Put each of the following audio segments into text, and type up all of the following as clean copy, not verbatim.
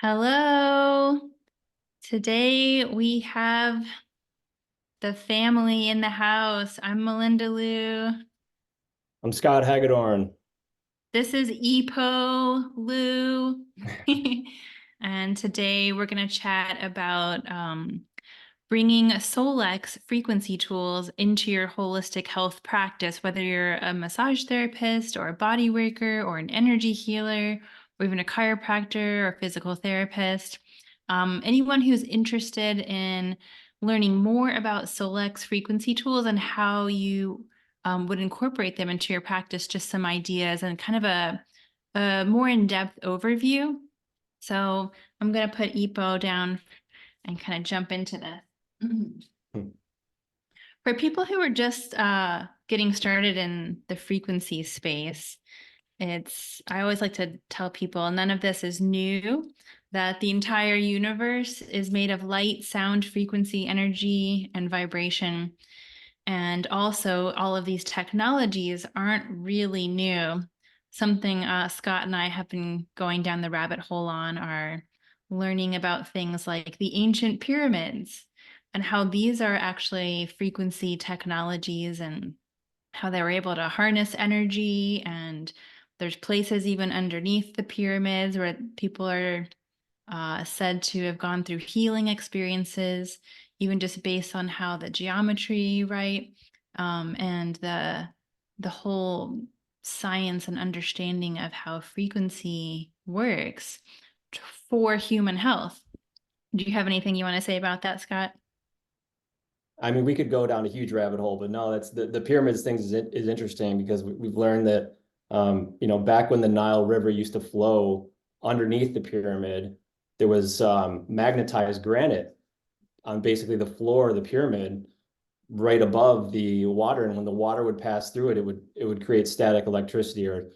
Hello. Today we have the family in the house. I'm Melinda Lou. I'm Scott Hagedorn. This is EPO Lou. And today we're going to chat about bringing Solex frequency tools into your holistic health practice, whether you're a massage therapist or a body worker or an energy healer or even a chiropractor or physical therapist. Anyone who's interested in learning more about Solex frequency tools and how you would incorporate them into your practice, just some ideas and kind of a more in-depth overview. So I'm going to put EPO down and kind of jump into this. For people who are just getting started in the frequency space, I always like to tell people none of this is new, that the entire universe is made of light, sound, frequency, energy, and vibration. And also, all of these technologies aren't really new. Something Scott and I have been going down the rabbit hole on are learning about things like the ancient pyramids and how these are actually frequency technologies and how they were able to harness energy. And there's places even underneath the pyramids where people are said to have gone through healing experiences, even just based on how the geometry, right, and the whole science and understanding of how frequency works for human health. Do you have anything you want to say about that, Scott? I mean, we could go down a huge rabbit hole, but no, that's the pyramids things is interesting because we've learned that, back when the Nile River used to flow underneath the pyramid, there was magnetized granite on basically the floor of the pyramid right above the water. And when the water would pass through it, it would create static electricity, or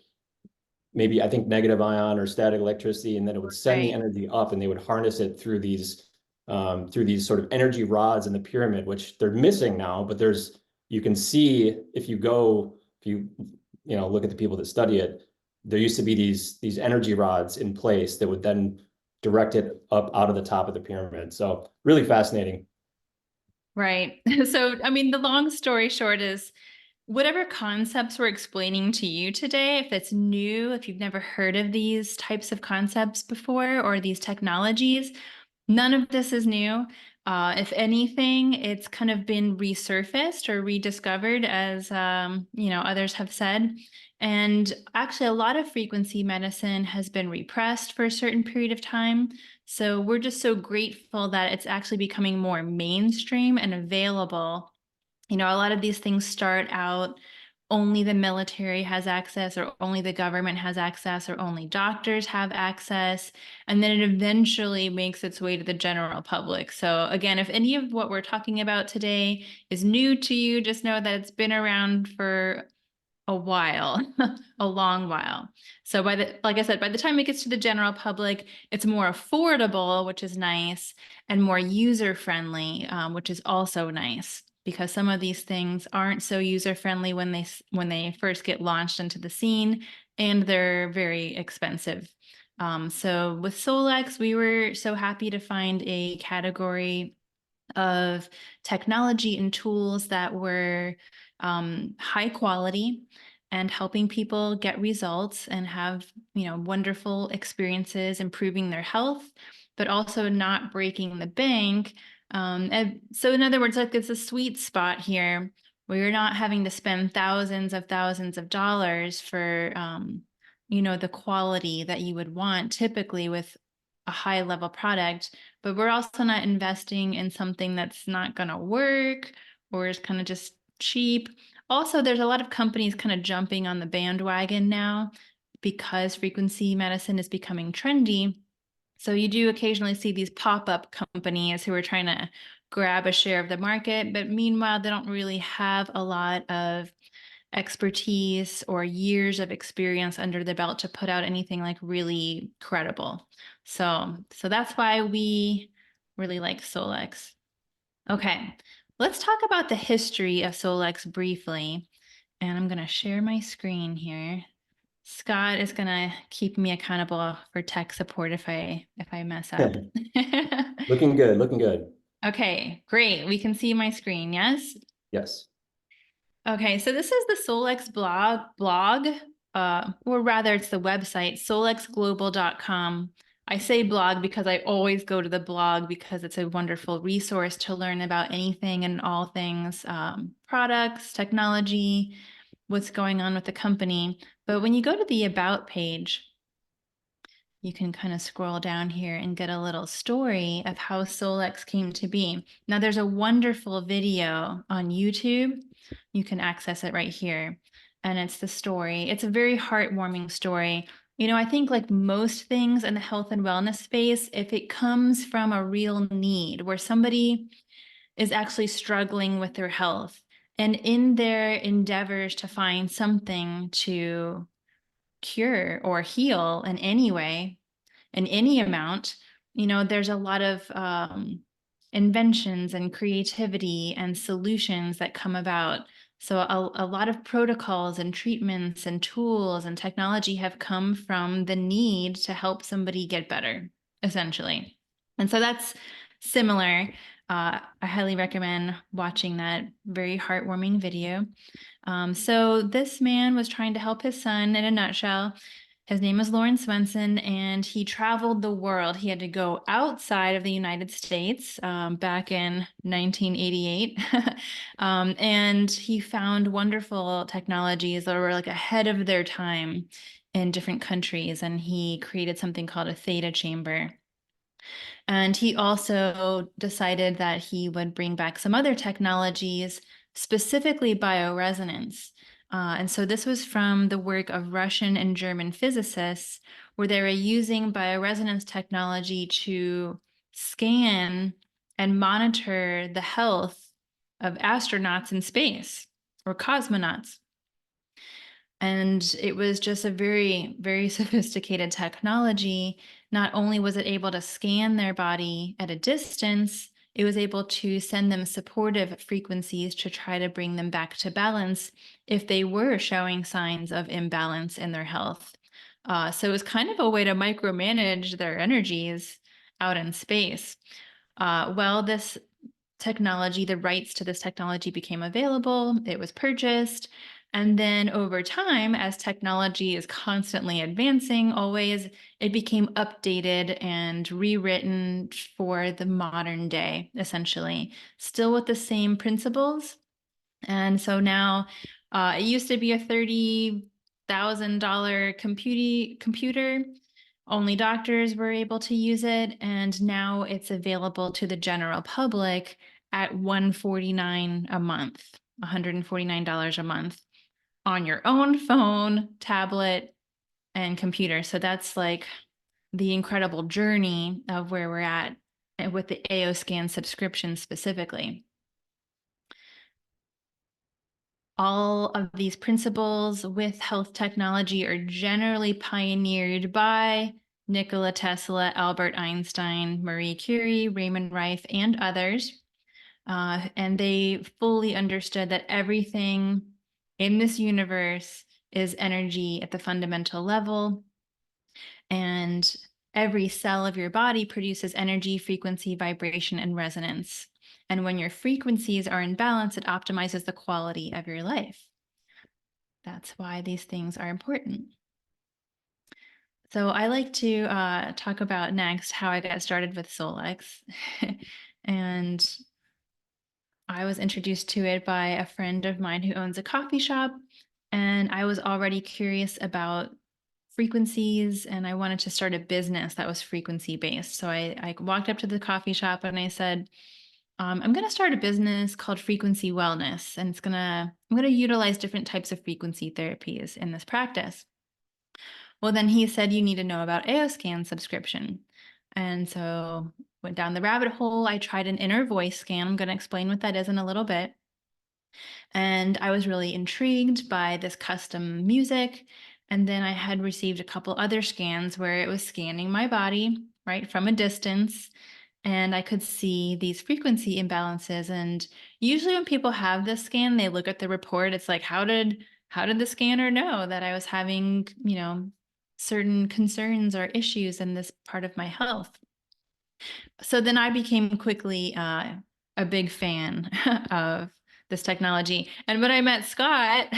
maybe I think negative ion or static electricity, and then it would send the Right. energy up, and they would harness it through these sort of energy rods in the pyramid, which they're missing now. But you can see if you look at the people that study it, there used to be these energy rods in place that would then direct it up out of the top of the pyramid. So really fascinating. Right. So, I mean, the long story short is whatever concepts we're explaining to you today, if it's new, if you've never heard of these types of concepts before or these technologies, none of this is new. If anything, it's kind of been resurfaced or rediscovered, as others have said. And actually, a lot of frequency medicine has been repressed for a certain period of time. So we're just so grateful that it's actually becoming more mainstream and available. A lot of these things start out only the military has access, or only the government has access, or only doctors have access. And then it eventually makes its way to the general public. So again, if any of what we're talking about today is new to you, just know that it's been around for a while, a long while. So like I said, by the time it gets to the general public, it's more affordable, which is nice, and more user-friendly, which is also nice, because some of these things aren't so user-friendly when they first get launched into the scene, and they're very expensive. So with Solex, we were so happy to find a category of technology and tools that were high quality and helping people get results and have wonderful experiences improving their health, but also not breaking the bank. And so in other words, like, it's a sweet spot here where you're not having to spend thousands of dollars for the quality that you would want typically with a high level product, but we're also not investing in something that's not going to work or is kind of just cheap. Also, there's a lot of companies kind of jumping on the bandwagon now because frequency medicine is becoming trendy. So you do occasionally see these pop-up companies who are trying to grab a share of the market, but meanwhile, they don't really have a lot of expertise or years of experience under the belt to put out anything like really credible. So that's why we really like Solex. Okay, let's talk about the history of Solex briefly. And I'm going to share my screen here. Scott is gonna keep me accountable for tech support if I mess up. Looking good, looking good. Okay, great. We can see my screen, yes? Yes. Okay, so this is the Solex blog, or rather it's the website, solexglobal.com. I say blog because I always go to the blog because it's a wonderful resource to learn about anything and all things, products, technology, what's going on with the company. But when you go to the About page, you can kind of scroll down here and get a little story of how Solex came to be. Now, there's a wonderful video on YouTube. You can access it right here. And it's the story. It's a very heartwarming story. You know, I think like most things in the health and wellness space, if it comes from a real need where somebody is actually struggling with their health and in their endeavors to find something to cure or heal in any way, in any amount, you know, there's a lot of inventions and creativity and solutions that come about. So a lot of protocols and treatments and tools and technology have come from the need to help somebody get better, essentially. And so that's similar. I highly recommend watching that very heartwarming video. So this man was trying to help his son in a nutshell. His name is Lawrence Swenson, and he traveled the world. He had to go outside of the United States back in 1988. And he found wonderful technologies that were like ahead of their time in different countries. And he created something called a theta chamber. And he also decided that he would bring back some other technologies, specifically bioresonance. And so this was from the work of Russian and German physicists, where they were using bioresonance technology to scan and monitor the health of astronauts in space or cosmonauts. And it was just a very, very sophisticated technology. Not only was it able to scan their body at a distance, it was able to send them supportive frequencies to try to bring them back to balance if they were showing signs of imbalance in their health. So it was kind of a way to micromanage their energies out in space. Well, this technology, the rights to this technology became available, it was purchased. And then over time, as technology is constantly advancing, always, it became updated and rewritten for the modern day, essentially, still with the same principles. And so now it used to be a $30,000 computer. Only doctors were able to use it. And now it's available to the general public at $149 a month, $149 a month on your own phone, tablet, and computer. So that's like the incredible journey of where we're at with the AOScan subscription specifically. All of these principles with health technology are generally pioneered by Nikola Tesla, Albert Einstein, Marie Curie, Raymond Rife, and others. And they fully understood that everything in this universe is energy at the fundamental level. And every cell of your body produces energy, frequency, vibration, and resonance. And when your frequencies are in balance, it optimizes the quality of your life. That's why these things are important. So I like to talk about next how I got started with Solex. And I was introduced to it by a friend of mine who owns a coffee shop. And I was already curious about frequencies and I wanted to start a business that was frequency based. So I walked up to the coffee shop and I said, I'm going to start a business called Frequency Wellness, and I'm going to utilize different types of frequency therapies in this practice. Well, then he said, you need to know about AOScan subscription. And so went down the rabbit hole. I tried an inner voice scan. I'm going to explain what that is in a little bit. And I was really intrigued by this custom music. And then I had received a couple other scans where it was scanning my body, right, from a distance. And I could see these frequency imbalances. And usually when people have this scan, they look at the report. It's like, how did how did the scanner know that I was having, certain concerns or issues in this part of my health? So then I became quickly a big fan of this technology. And when I met Scott,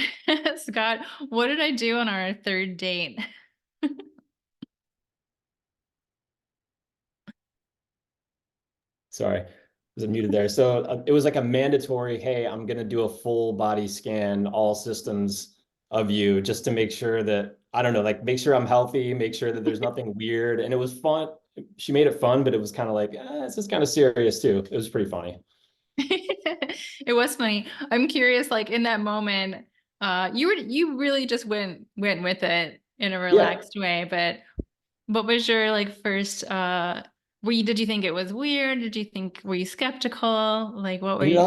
Scott, what did I do on our third date? Sorry, I was muted there. So it was like a mandatory, hey, I'm going to do a full body scan, all systems of you, just to make sure that, I don't know, like make sure I'm healthy, make sure that there's nothing weird. And it was fun. She made it fun, but it was kind of like, this is kind of serious too. It was pretty funny. It was funny. I'm curious, like in that moment, you really just went with it in a Yeah. relaxed way. But what was your like first did you think it was weird? Were you skeptical? Like what were you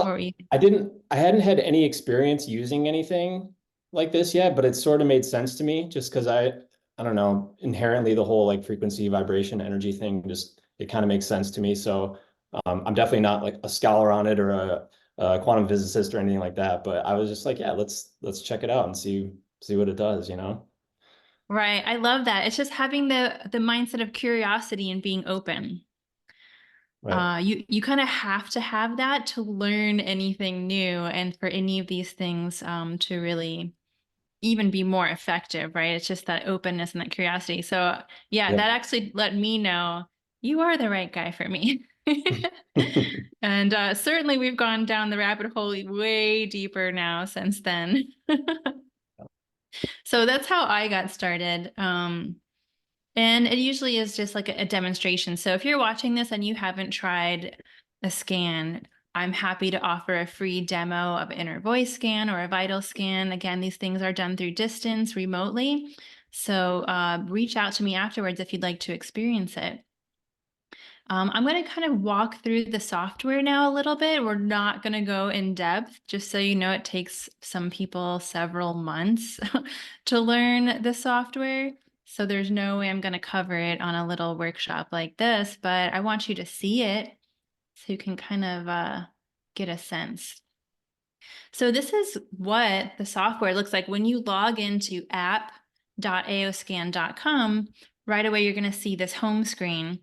I hadn't had any experience using anything like this yet, but it sort of made sense to me just because I don't know, inherently the whole like frequency, vibration, energy thing, just it kind of makes sense to me. So I'm definitely not like a scholar on it or a quantum physicist or anything like that, but I was just like, yeah, let's check it out and see what it does, you know? Right. I love that. It's just having the mindset of curiosity and being open. Right. You kind of have to have that to learn anything new and for any of these things to really even be more effective, right? It's just that openness and that curiosity. So yeah, that Yep. actually let me know you are the right guy for me. And certainly we've gone down the rabbit hole way deeper now since then. So that's how I got started. And it usually is just like a demonstration. So if you're watching this and you haven't tried a scan, I'm happy to offer a free demo of an inner voice scan or a vital scan. Again, these things are done through distance remotely. So reach out to me afterwards if you'd like to experience it. I'm going to kind of walk through the software now a little bit. We're not going to go in depth, just so you know, it takes some people several months to learn the software. So there's no way I'm going to cover it on a little workshop like this, but I want you to see it so you can kind of get a sense. So this is what the software looks like when you log into app.aoscan.com. Right away, you're going to see this home screen.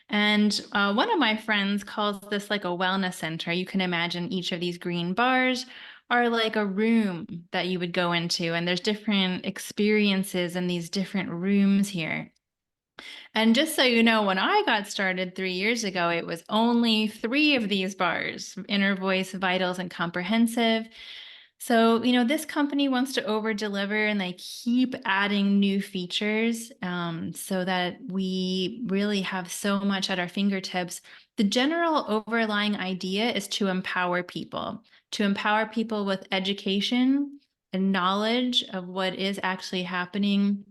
And one of my friends calls this like a wellness center. You can imagine each of these green bars are like a room that you would go into, and there's different experiences in these different rooms here. And just so you know, when I got started 3 years ago, it was only three of these bars: Inner Voice, Vitals, and Comprehensive. So, this company wants to over deliver and they keep adding new features so that we really have so much at our fingertips. The general overlying idea is to empower people with education and knowledge of what is actually happening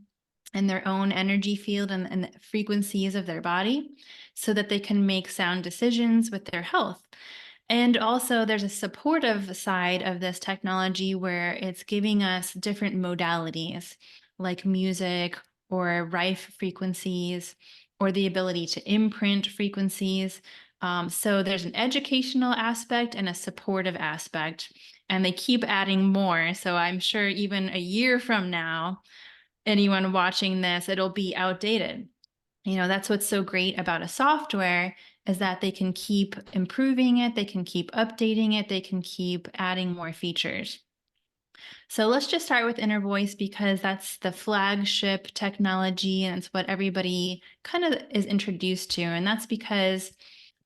in their own energy field and the frequencies of their body so that they can make sound decisions with their health. And also, there's a supportive side of this technology where it's giving us different modalities like music or rife frequencies or the ability to imprint frequencies. So there's an educational aspect and a supportive aspect, and they keep adding more. So I'm sure even a year from now, anyone watching this, it'll be outdated. That's what's so great about a software is that they can keep improving it, they can keep updating it, they can keep adding more features. So let's just start with Inner Voice because that's the flagship technology and it's what everybody kind of is introduced to. And that's because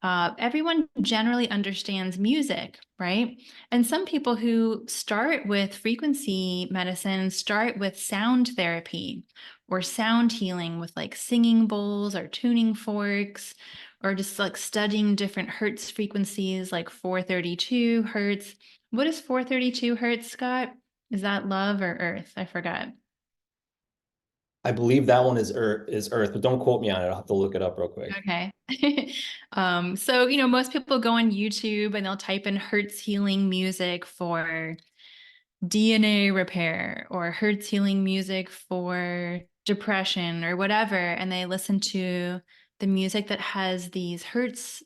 everyone generally understands music, right? And some people who start with frequency medicine start with sound therapy or sound healing with like singing bowls or tuning forks or just like studying different hertz frequencies like 432 hertz. What is 432 hertz, Scott? Is that love or earth? I forgot. I believe that one is Earth, but don't quote me on it. I'll have to look it up real quick. Okay. So, most people go on YouTube and they'll type in Hertz healing music for DNA repair or Hertz healing music for depression or whatever. And they listen to the music that has these hertz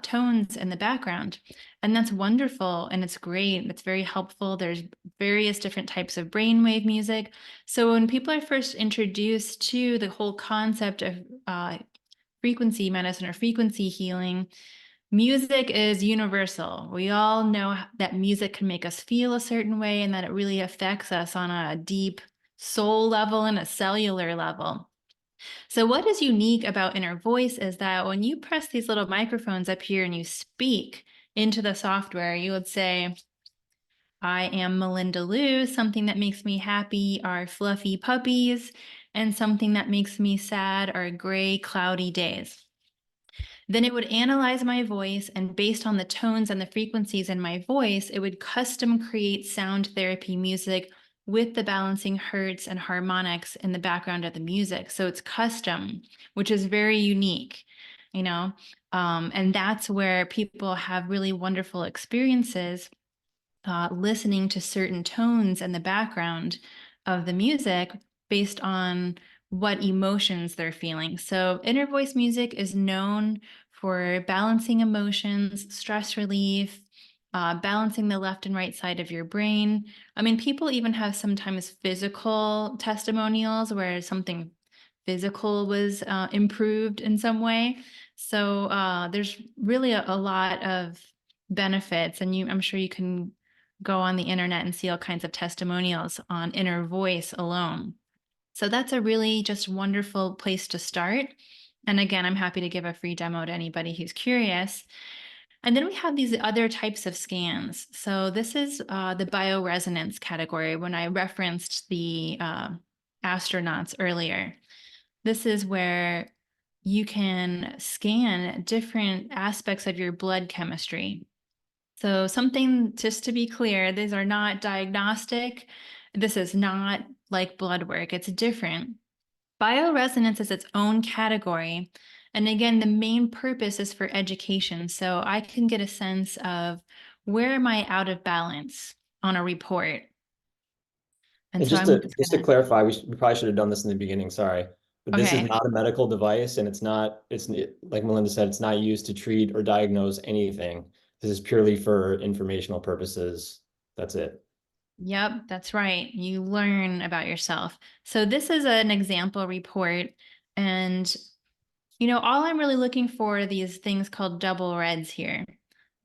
tones in the background. And that's wonderful and it's great. It's very helpful. There's various different types of brainwave music. So when people are first introduced to the whole concept of frequency medicine or frequency healing, music is universal. We all know that music can make us feel a certain way and that it really affects us on a deep soul level and a cellular level. So what is unique about inner voice is that when you press these little microphones up here and you speak into the software, you would say, I am Melinda Lou. Something that makes me happy are fluffy puppies, and something that makes me sad are gray, cloudy days. Then it would analyze my voice, and based on the tones and the frequencies in my voice, it would custom create sound therapy music with the balancing hertz and harmonics in the background of the music. So it's custom, which is very unique, you know? And that's where people have really wonderful experiences listening to certain tones in the background of the music based on what emotions they're feeling. So inner voice music is known for balancing emotions, stress relief, balancing the left and right side of your brain. I mean, people even have sometimes physical testimonials where something physical was improved in some way. So there's really a lot of benefits, and I'm sure you can go on the internet and see all kinds of testimonials on inner voice alone. So that's a really just wonderful place to start. And again, I'm happy to give a free demo to anybody who's curious. And then we have these other types of scans. So this is the bioresonance category when I referenced the astronauts earlier. This is where you can scan different aspects of your blood chemistry. So something, just to be clear, these are not diagnostic. This is not like blood work. It's different. Bioresonance is its own category. And again, the main purpose is for education. So I can get a sense of where am I out of balance on a report. And And so just I'm to just just to gonna, clarify, we probably should have done this in the beginning, sorry. But this is okay. not a medical device and like Melinda said, it's not used to treat or diagnose anything. This is purely for informational purposes. That's it. Yep, that's right. You learn about yourself. So this is an example report. And all I'm really looking for are these things called double reds here.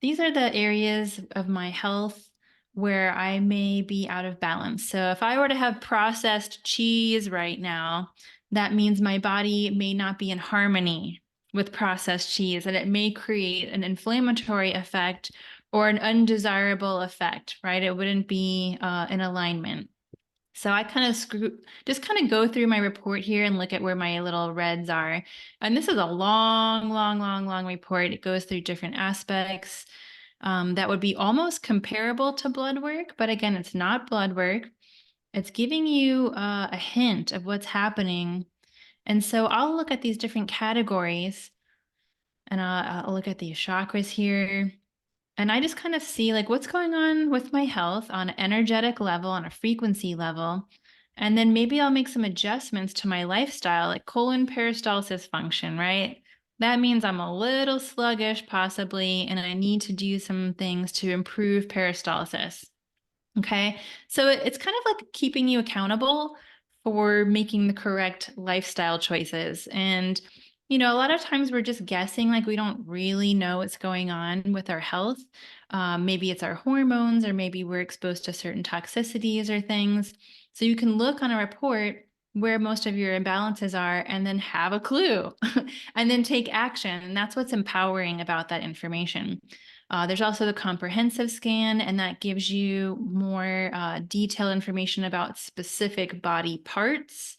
These are the areas of my health where I may be out of balance. So if I were to have processed cheese right now, that means my body may not be in harmony with processed cheese, and it may create an inflammatory effect or an undesirable effect, right? It wouldn't be in alignment. So I just kind of go through my report here and look at where my little reds are. And this is a long, long, long, long report. It goes through different aspects that would be almost comparable to blood work. But again, it's not blood work. It's giving you a hint of what's happening. And so I'll look at these different categories, and I'll look at these chakras here. And I just kind of see like what's going on with my health on an energetic level, on a frequency level. And then maybe I'll make some adjustments to my lifestyle, like colon peristalsis function, right? That means I'm a little sluggish, possibly, and I need to do some things to improve peristalsis. Okay. So it's kind of like keeping you accountable for making the correct lifestyle choices. And, a lot of times we're just guessing, like we don't really know what's going on with our health. Maybe it's our hormones, or maybe we're exposed to certain toxicities or things. So you can look on a report where most of your imbalances are and then have a clue and then take action. And that's what's empowering about that information. There's also the comprehensive scan, and that gives you more detailed information about specific body parts,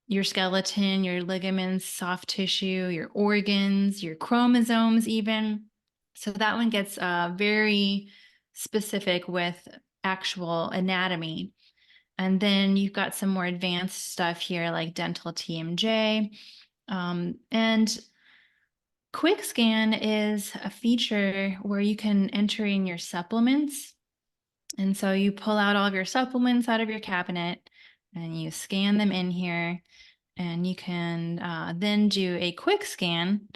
your skeleton, your ligaments, soft tissue, your organs, your chromosomes even. So that one gets very specific with actual anatomy. And then you've got some more advanced stuff here like dental TMJ. And Quick Scan is a feature where you can enter in your supplements. And so you pull out all of your supplements out of your cabinet and you scan them in here. and you can then do a quick scan,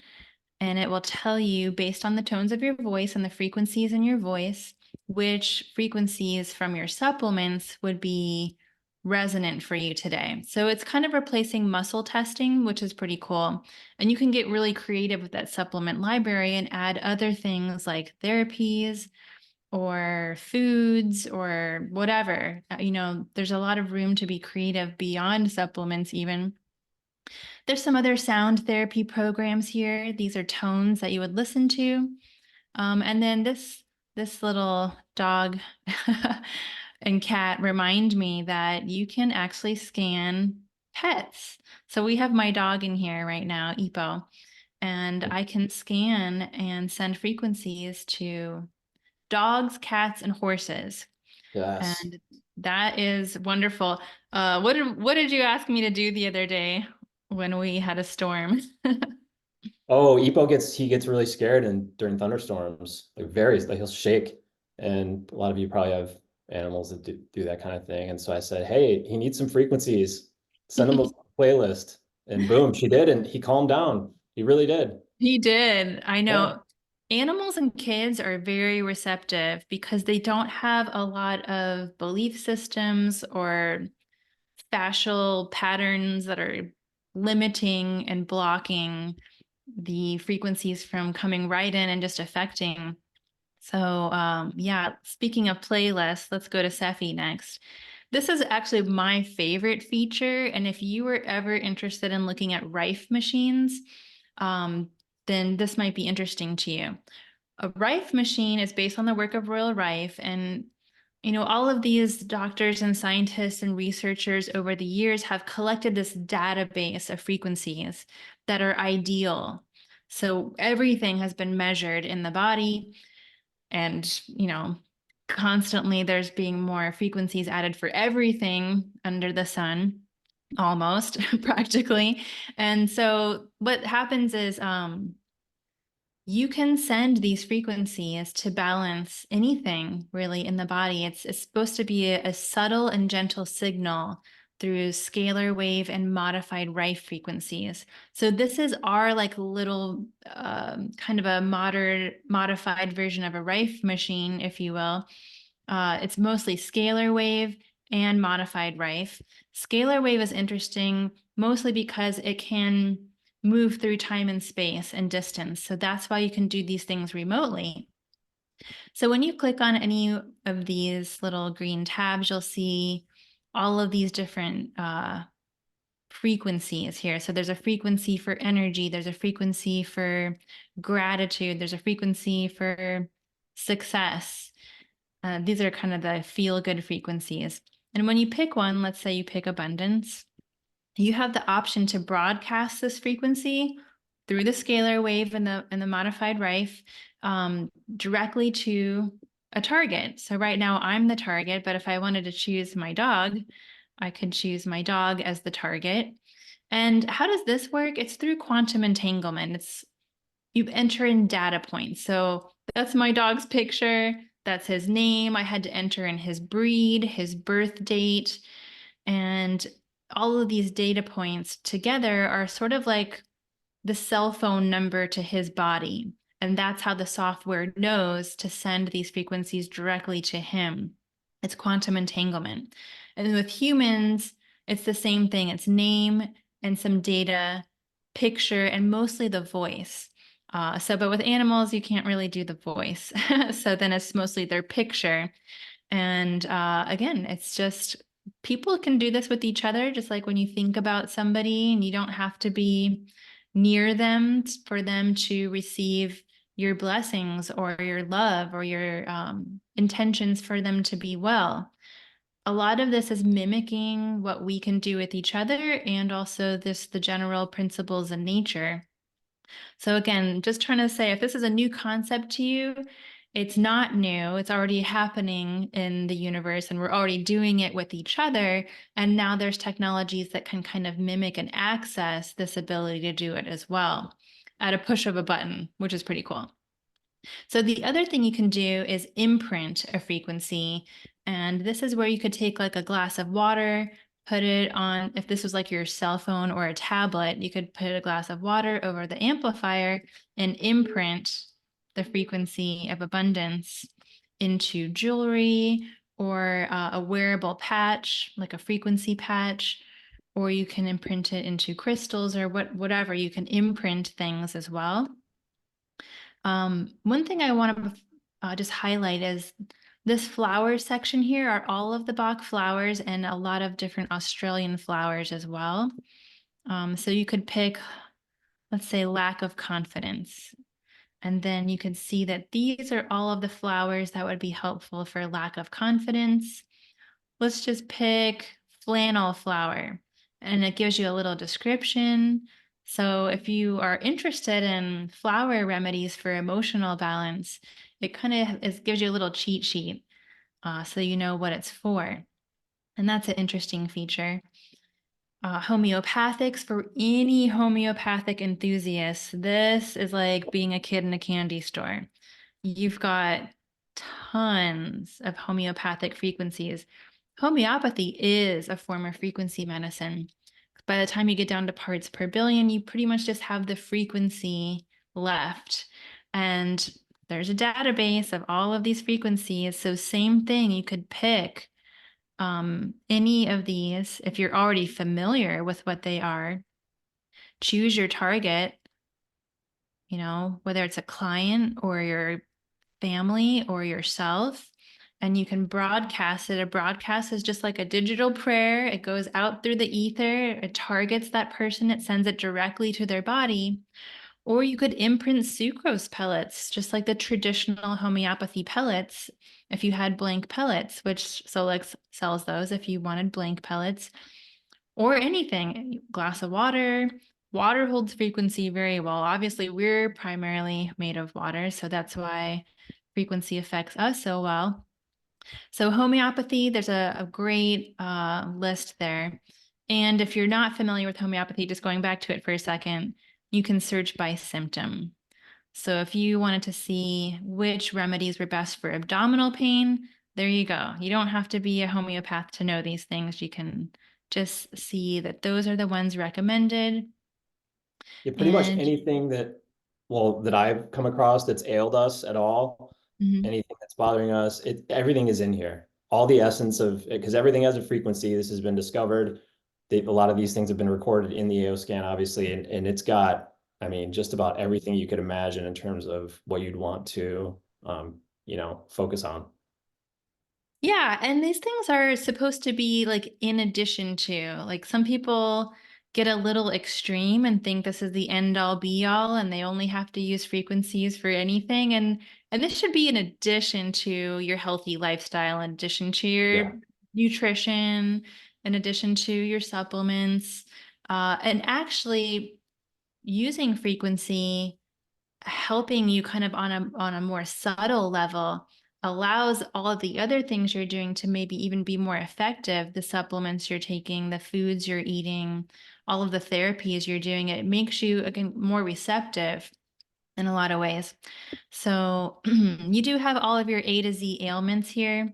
and it will tell you based on the tones of your voice and the frequencies in your voice, which frequencies from your supplements would be resonant for you today. So it's kind of replacing muscle testing, which is pretty cool. And you can get really creative with that supplement library and add other things like therapies or foods or whatever. There's a lot of room to be creative beyond supplements even. There's some other sound therapy programs here. These are tones that you would listen to. And then this little dog and cat remind me that you can actually scan pets. So we have my dog in here right now, Ipo, and I can scan and send frequencies to dogs, cats, and horses. Yes. And that is wonderful. What did you ask me to do the other day when we had a storm? Oh, he gets really scared and during thunderstorms, like he'll shake. And a lot of you probably have animals that do that kind of thing. And so I said, hey, he needs some frequencies. Send him a playlist. And boom, she did, and he calmed down. He really did. He did. I Yeah. know. Animals and kids are very receptive because they don't have a lot of belief systems or fascial patterns that are limiting and blocking the frequencies from coming right in and just affecting. So, yeah, speaking of playlists, let's go to Sephi next. This is actually my favorite feature. And if you were ever interested in looking at Rife machines, um, then this might be interesting to you. A Rife machine is based on the work of Royal Rife. And, all of these doctors and scientists and researchers over the years have collected this database of frequencies that are ideal. So everything has been measured in the body, and constantly there's being more frequencies added for everything under the sun, almost practically. And so what happens is you can send these frequencies to balance anything really in the body. It's supposed to be a subtle and gentle signal through scalar wave and modified Rife frequencies. So this is our like little kind of a modified version of a Rife machine, if you will. It's mostly scalar wave and modified Rife. Scalar wave is interesting mostly because it can move through time and space and distance. So that's why you can do these things remotely. So when you click on any of these little green tabs, you'll see all of these different frequencies here. So there's a frequency for energy, there's a frequency for gratitude, there's a frequency for success. These are kind of the feel-good frequencies. And when you pick one, let's say you pick abundance, you have the option to broadcast this frequency through the scalar wave and the modified Rife directly to a target. So right now I'm the target, but if I wanted to choose my dog, I could choose my dog as the target. And how does this work? It's through quantum entanglement. You enter in data points. So that's my dog's picture. That's his name. I had to enter in his breed, his birth date, and all of these data points together are sort of like the cell phone number to his body. And that's how the software knows to send these frequencies directly to him. It's quantum entanglement. And with humans, it's the same thing. It's name and some data, picture, and mostly the voice. But with animals, you can't really do the voice. So then it's mostly their picture. And again, it's just people can do this with each other, just like when you think about somebody and you don't have to be near them for them to receive your blessings or your love or your intentions for them to be well. A lot of this is mimicking what we can do with each other and also the general principles in nature. So again, just trying to say, if this is a new concept to you, it's not new. It's already happening in the universe and we're already doing it with each other. And now there's technologies that can kind of mimic and access this ability to do it as well at a push of a button, which is pretty cool. So the other thing you can do is imprint a frequency. And this is where you could take like a glass of water, put it on, if this was like your cell phone or a tablet, you could put a glass of water over the amplifier and imprint the frequency of abundance into jewelry or a wearable patch, like a frequency patch, or you can imprint it into crystals or whatever. You can imprint things as well. One thing I want to just highlight is this flower section here are all of the Bach flowers and a lot of different Australian flowers as well. So you could pick, let's say, lack of confidence. And then you can see that these are all of the flowers that would be helpful for lack of confidence. Let's just pick flannel flower, and it gives you a little description. So if you are interested in flower remedies for emotional balance, it kind of gives you a little cheat sheet so you know what it's for. And that's an interesting feature. Homeopathics, for any homeopathic enthusiast, this is like being a kid in a candy store. You've got tons of homeopathic frequencies. Homeopathy is a form of frequency medicine. By the time you get down to parts per billion, you pretty much just have the frequency left. And there's a database of all of these frequencies. So same thing, you could pick any of these if you're already familiar with what they are. Choose your target, whether it's a client or your family or yourself, and you can broadcast it. A broadcast is just like a digital prayer. It goes out through the ether, it targets that person, it sends it directly to their body. Or you could imprint sucrose pellets, just like the traditional homeopathy pellets. If you had blank pellets, which Solex sells those if you wanted blank pellets, or anything, glass of water. Water holds frequency very well. Obviously, we're primarily made of water, so that's why frequency affects us so well. So homeopathy, there's a great list there. And if you're not familiar with homeopathy, just going back to it for a second, you can search by symptom. So if you wanted to see which remedies were best for abdominal pain, there you go. You don't have to be a homeopath to know these things. You can just see that those are the ones recommended. Yeah, pretty much And anything that, well, that I've come across that's ailed us at all, mhm. anything that's bothering us, everything is in here. All the essence of it, because everything has a frequency. This has been discovered. A lot of these things have been recorded in the AO scan, obviously, and it's got, I mean, just about everything you could imagine in terms of what you'd want to, focus on. Yeah, and these things are supposed to be like in addition to, like some people get a little extreme and think this is the end all be all and they only have to use frequencies for anything, and this should be in addition to your healthy lifestyle, in addition to Yeah. your nutrition, in addition to your supplements, and actually using frequency helping you kind of on a more subtle level allows all of the other things you're doing to maybe even be more effective. The supplements you're taking, the foods you're eating, all of the therapies you're doing, it makes you again more receptive in a lot of ways. So you do have all of your A to Z ailments here,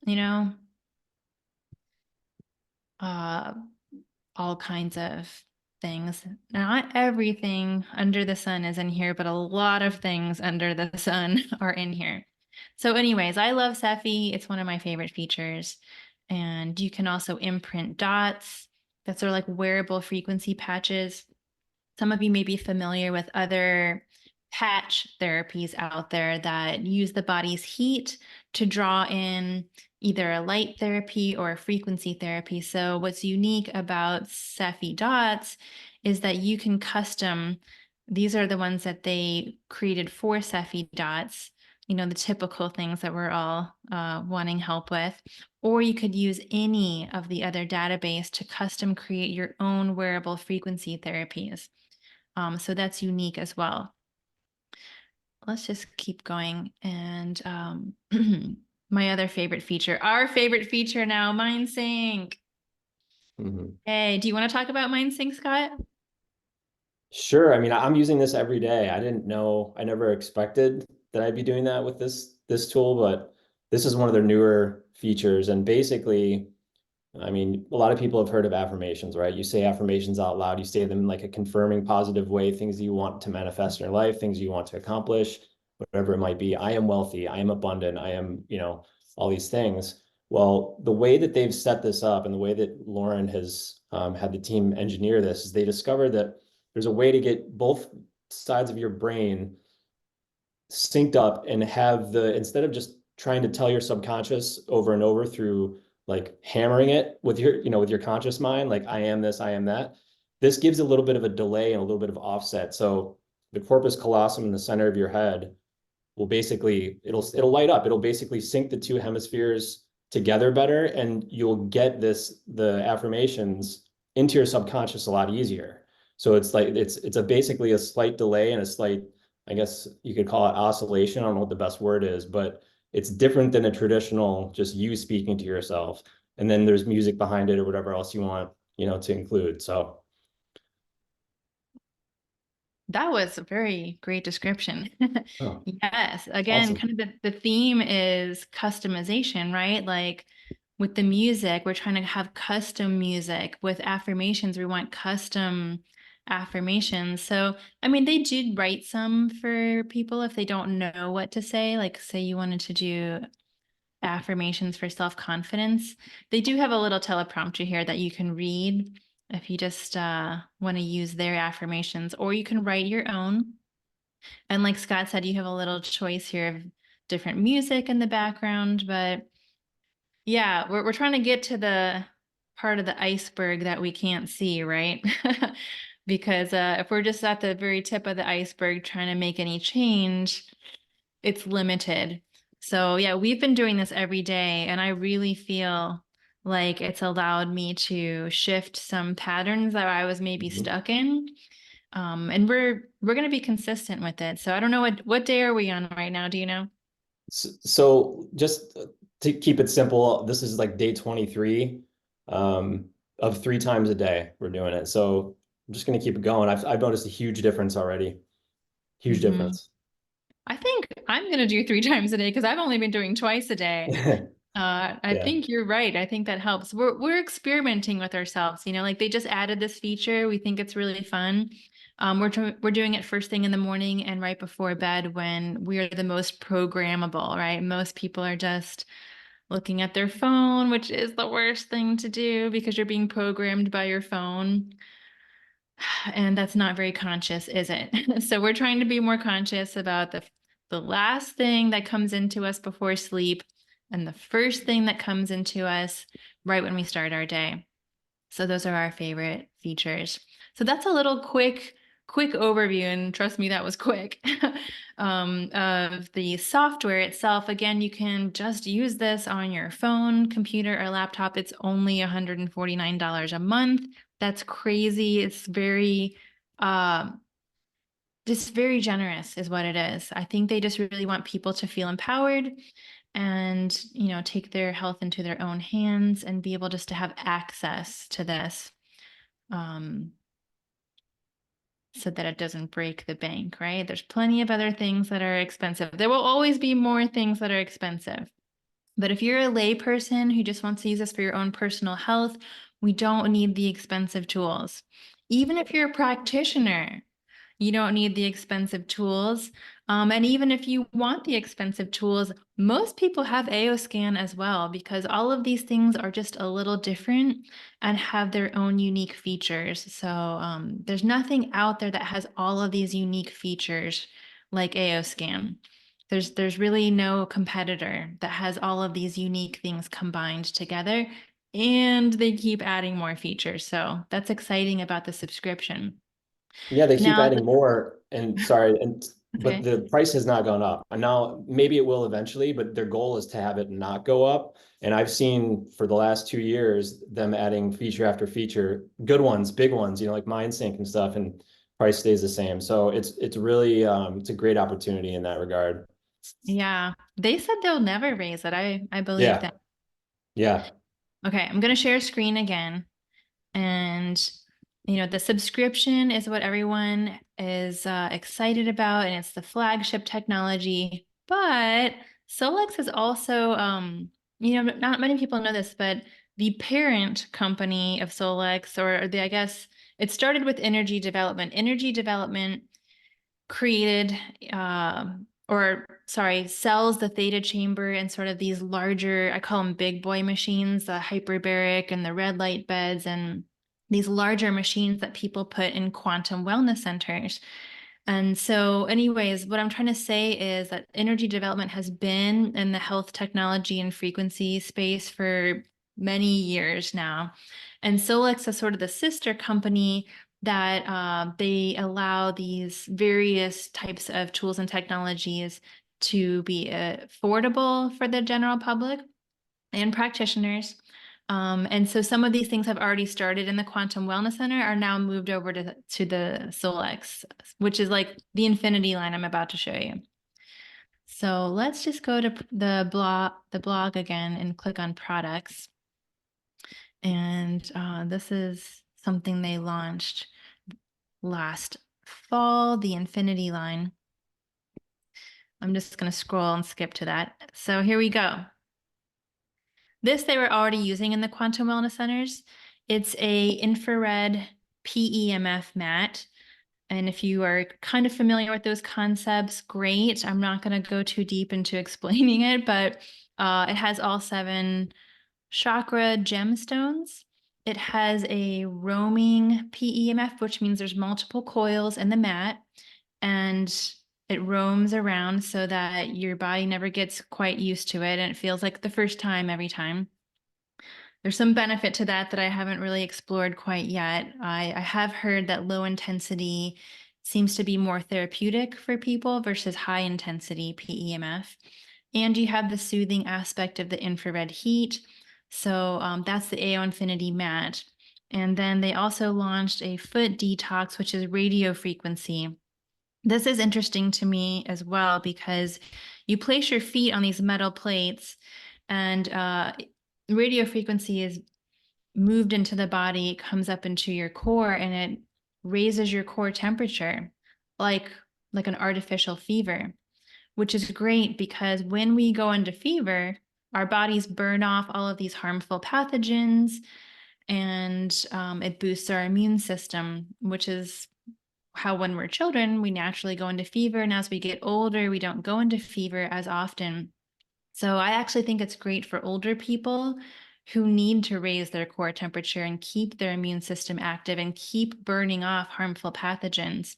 you know, uh, all kinds of things. Not everything under the sun is in here, but a lot of things under the sun are in here. So anyways, I love Cephi. It's one of my favorite features. And you can also imprint dots. That's sort of like wearable frequency patches. Some of you may be familiar with other patch therapies out there that use the body's heat to draw in either a light therapy or a frequency therapy. So what's unique about Cephi dots is that you can custom, these are the ones that they created for Cephi dots, the typical things that we're all wanting help with, or you could use any of the other database to custom create your own wearable frequency therapies. So that's unique as well. Let's just keep going. And my other favorite feature, our favorite feature now, MindSync. Mhm. Hey, do you want to talk about MindSync, Scott? Sure. I mean, I'm using this every day. I didn't know, I never expected that I'd be doing that with this tool, but this is one of their newer features. And basically, I mean, a lot of people have heard of affirmations, right? You say affirmations out loud, you say them in like a confirming positive way, things you want to manifest in your life, things you want to accomplish, whatever it might be. I am wealthy, I am abundant, I am, all these things. Well, the way that they've set this up and the way that Lauren has had the team engineer this is they discovered that there's a way to get both sides of your brain synced up and have instead of just trying to tell your subconscious over and over through like hammering it with your conscious mind, like I am this, I am that. This gives a little bit of a delay and a little bit of offset. So the corpus callosum in the center of your head will basically, it'll light up. It'll basically sync the two hemispheres together better, and you'll get the affirmations into your subconscious a lot easier. So it's like it's a basically a slight delay and a slight, I guess you could call it oscillation. I don't know what the best word is, but it's different than a traditional just you speaking to yourself. And then there's music behind it or whatever else you want, to include. So That was a very great description. oh, Yes. Again, awesome. kind of the theme is customization, right? Like with the music, we're trying to have custom music. With affirmations, we want custom affirmations. So, I mean, they do write some for people if they don't know what to say. Like, say you wanted to do affirmations for self-confidence. They do have a little teleprompter here that you can read if you just want to use their affirmations, or you can write your own. And like Scott said, you have a little choice here of different music in the background. But yeah, we're trying to get to the part of the iceberg that we can't see, right? Because if we're just at the very tip of the iceberg trying to make any change, it's limited. So yeah, we've been doing this every day, and I really feel like it's allowed me to shift some patterns that I was maybe Mhm. stuck in. And we're going to be consistent with it. So I don't know what day are we on right now? Do you know? So just to keep it simple, this is like day 23 um, of 3 times a day we're doing it. So I'm just going to keep it going. I've noticed a huge difference already. Huge Hmm. difference. I think I'm going to do 3 times a day because I've only been doing twice a day. I Yeah. think you're right. I think that helps. We're experimenting with ourselves. Like they just added this feature. We think it's really fun. We're doing it first thing in the morning and right before bed when we're the most programmable, right? Most people are just looking at their phone, which is the worst thing to do because you're being programmed by your phone. And that's not very conscious, is it? So we're trying to be more conscious about the last thing that comes into us before sleep and the first thing that comes into us right when we start our day. So those are our favorite features. So that's a little quick overview, and trust me, that was quick, of the software itself. Again, you can just use this on your phone, computer, or laptop. It's only $149 a month. That's crazy. It's um, just very generous is what it is. I think they just really want people to feel empowered and, take their health into their own hands and be able just to have access to this, um, so that it doesn't break the bank, right? There's plenty of other things that are expensive. There will always be more things that are expensive. But if you're a layperson who just wants to use this for your own personal health, we don't need the expensive tools. Even if you're a practitioner, you don't need the expensive tools. And even if you want the expensive tools, most people have AOScan as well, because all of these things are just a little different and have their own unique features. So there's nothing out there that has all of these unique features like AOScan. There's really no competitor that has all of these unique things combined together, and they keep adding more features. So that's exciting about the subscription. Yeah, they keep Now, adding more and sorry, but okay. the price has not gone up. And now maybe it will eventually, but their goal is to have it not go up. And I've seen for the last 2 years them adding feature after feature, good ones, big ones, like MindSync and stuff, and price stays the same. So it's really it's a great opportunity in that regard. Yeah, they said they'll never raise it. I believe Yeah, that. yeah. Okay, I'm going to share screen again. And, the subscription is what everyone is excited about, and it's the flagship technology. But Solex is also, not many people know this, but the parent company of Solex, or I guess it started with energy development. Energy development created, sells the theta chamber and sort of these larger, I call them big boy machines, the hyperbaric and the red light beds, and these larger machines that people put in quantum wellness centers. And so, anyways, what I'm trying to say is that energy development has been in the health technology and frequency space for many years now. And Solex is sort of the sister company that they allow these various types of tools and technologies to be affordable for the general public and practitioners. And so some of these things have already started in the Quantum Wellness Center, are now moved over to the Solex, which is like the Infinity line I'm about to show you. So let's just go to the blog again and click on products. And this is something they launched last fall, the Infinity line. I'm just going to scroll and skip to that. So here we go. This they were already using in the quantum wellness centers. It's a infrared PEMF mat. And if you are kind of familiar with those concepts, great. I'm not going to go too deep into explaining it, but it has all 7 chakra gemstones. It has a roaming PEMF, which means there's multiple coils in the mat, and it roams around so that your body never gets quite used to it, and it feels like the first time every time. There's some benefit to that I haven't really explored quite yet. I have heard that low intensity seems to be more therapeutic for people versus high intensity PEMF. And you have the soothing aspect of the infrared heat. So that's the AO Infinity mat. And then they also launched a foot detox, which is radio frequency. This is interesting to me as well because you place your feet on these metal plates, and radio frequency is moved into the body, comes up into your core, and it raises your core temperature like an artificial fever, which is great because when we go into fever, our bodies burn off all of these harmful pathogens, and it boosts our immune system, which is how when we're children, we naturally go into fever. And as we get older, we don't go into fever as often. So I actually think it's great for older people who need to raise their core temperature and keep their immune system active and keep burning off harmful pathogens.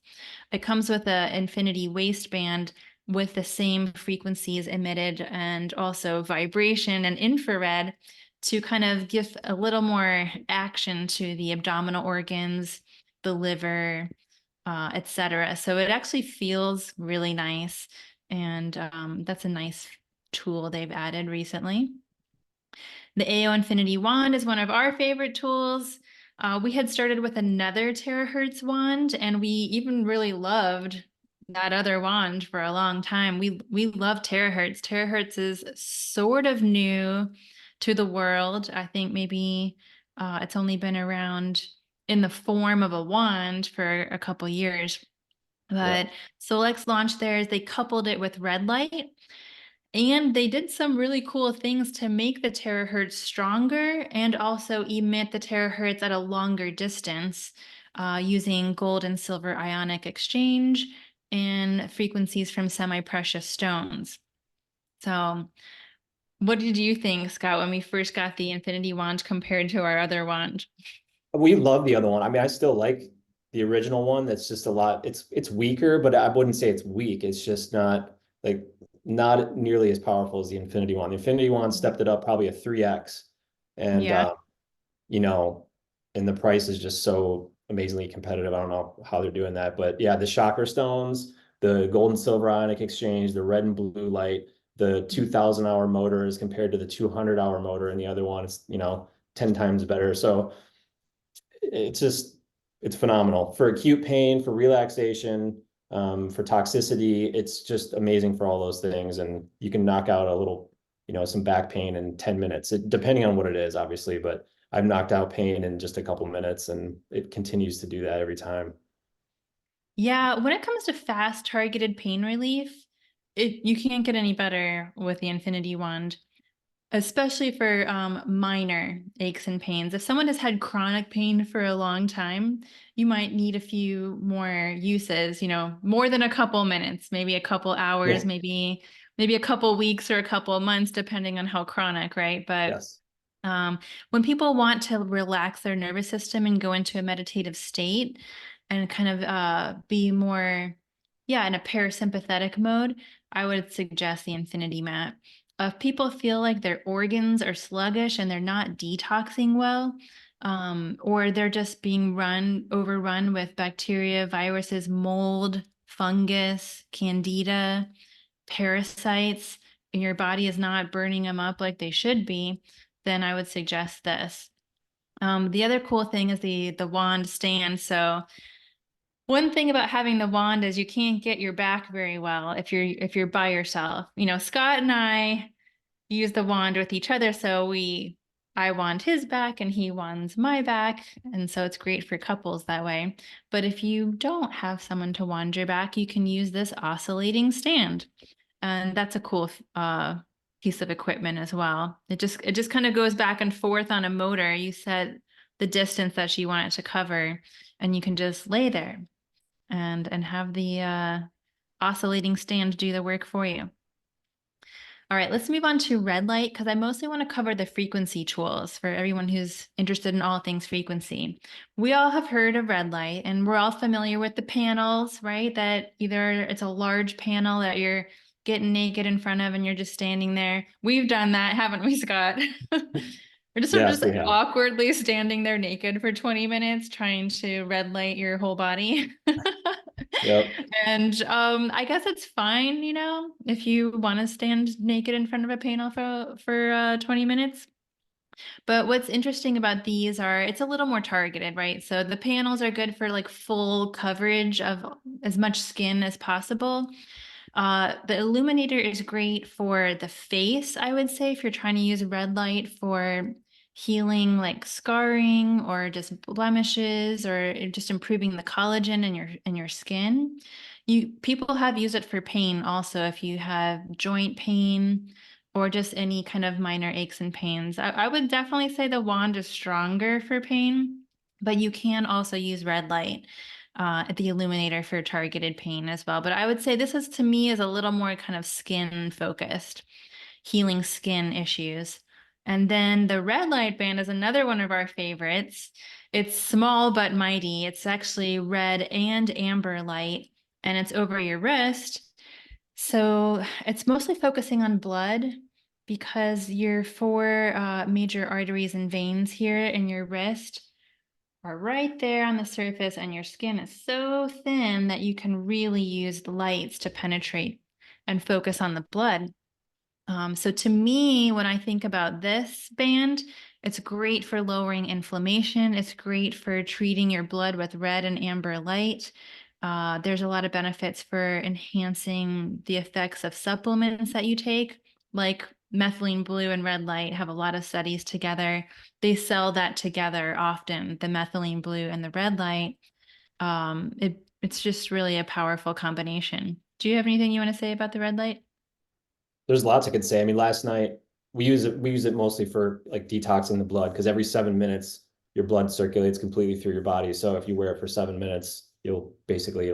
It comes with an Infinity waistband with the same frequencies emitted and also vibration and infrared to kind of give a little more action to the abdominal organs, the liver, etc. So it actually feels really nice. And that's a nice tool they've added recently. The AO Infinity wand is one of our favorite tools. We had started with another terahertz wand, and we even really loved that other wand for a long time. We love terahertz. Terahertz is sort of new to the world. I think maybe it's only been around in the form of a wand for a couple years. But Solex launched theirs. They coupled it with red light. And they did some really cool things to make the terahertz stronger and also emit the terahertz at a longer distance using gold and silver ionic exchange and frequencies from semi-precious stones. So what did you think, Scott, when we first got the Infinity wand compared to our other wand? We love the other one. I mean, I still like the original one. That's just a lot. It's weaker, but I wouldn't say it's weak. It's just not nearly as powerful as the Infinity one. The Infinity one stepped it up probably a 3x, and Yeah. you know, and the price is just so amazingly competitive. I don't know how they're doing that, but yeah, the chakra stones, the gold and silver ionic exchange, the red and blue light, the 2,000-hour motor is compared to the 200-hour motor, and the other one is 10 times better. So it's phenomenal for acute pain, for relaxation, for toxicity. It's just amazing for all those things. And you can knock out a little, some back pain in 10 minutes, depending on what it is, obviously, but I've knocked out pain in just a couple minutes, and it continues to do that every time. Yeah, when it comes to fast targeted pain relief, you can't get any better with the Infinity wand. especially for minor aches and pains. If someone has had chronic pain for a long time, you might need a few more uses, more than a couple minutes, maybe a couple hours, Yeah. maybe a couple weeks or a couple months, depending on how chronic, right? But Yes. when people want to relax their nervous system and go into a meditative state and kind of be more, yeah, in a parasympathetic mode, I would suggest the infinity mat. If people feel like their organs are sluggish and they're not detoxing well, or they're just being overrun with bacteria, viruses, mold, fungus, candida, parasites, and your body is not burning them up like they should be, then I would suggest this. The other cool thing is the wand stand. So one thing about having the wand is you can't get your back very well if you're by yourself. Scott and I use the wand with each other, so I wand his back and he wands my back, and so it's great for couples that way. But if you don't have someone to wand your back, you can use this oscillating stand. And that's a cool piece of equipment as well. It just kind of goes back and forth on a motor. You set the distance that you want it to cover, and you can just lay there and have the oscillating stand do the work for you. All right, let's move on to red light because I mostly want to cover the frequency tools for everyone who's interested in all things frequency. We all have heard of red light and we're all familiar with the panels, right? That either it's a large panel that you're getting naked in front of and you're just standing there. We've done that, haven't we, Scott? We're just sort of Yes, just we have. awkwardly standing there naked for 20 minutes trying to red light your whole body. Yep. And I guess it's fine, if you want to stand naked in front of a panel for 20 minutes. But what's interesting about these are it's a little more targeted, right? So the panels are good for like full coverage of as much skin as possible. The illuminator is great for the face, I would say, if you're trying to use red light for healing like scarring or just blemishes or just improving the collagen in your skin. People have used it for pain also if you have joint pain or just any kind of minor aches and pains. I would definitely say the wand is stronger for pain, but you can also use red light at the illuminator for targeted pain as well. But I would say this is to me is a little more kind of skin focused, healing skin issues. And then the red light band is another one of our favorites. It's small but mighty. It's actually red and amber light, and it's over your wrist. So it's mostly focusing on blood because your four major arteries and veins here in your wrist are right there on the surface, and your skin is so thin that you can really use the lights to penetrate and focus on the blood. So to me, when I think about this band, it's great for lowering inflammation. It's great for treating your blood with red and amber light. There's a lot of benefits for enhancing the effects of supplements that you take, like methylene blue and red light have a lot of studies together. They sell that together often, the methylene blue and the red light. It's just really a powerful combination. Do you have anything you want to say about the red light? There's lots I could say. I mean, last night we use it mostly for like detoxing the blood because every 7 minutes your blood circulates completely through your body. So if you wear it for 7 minutes, it'll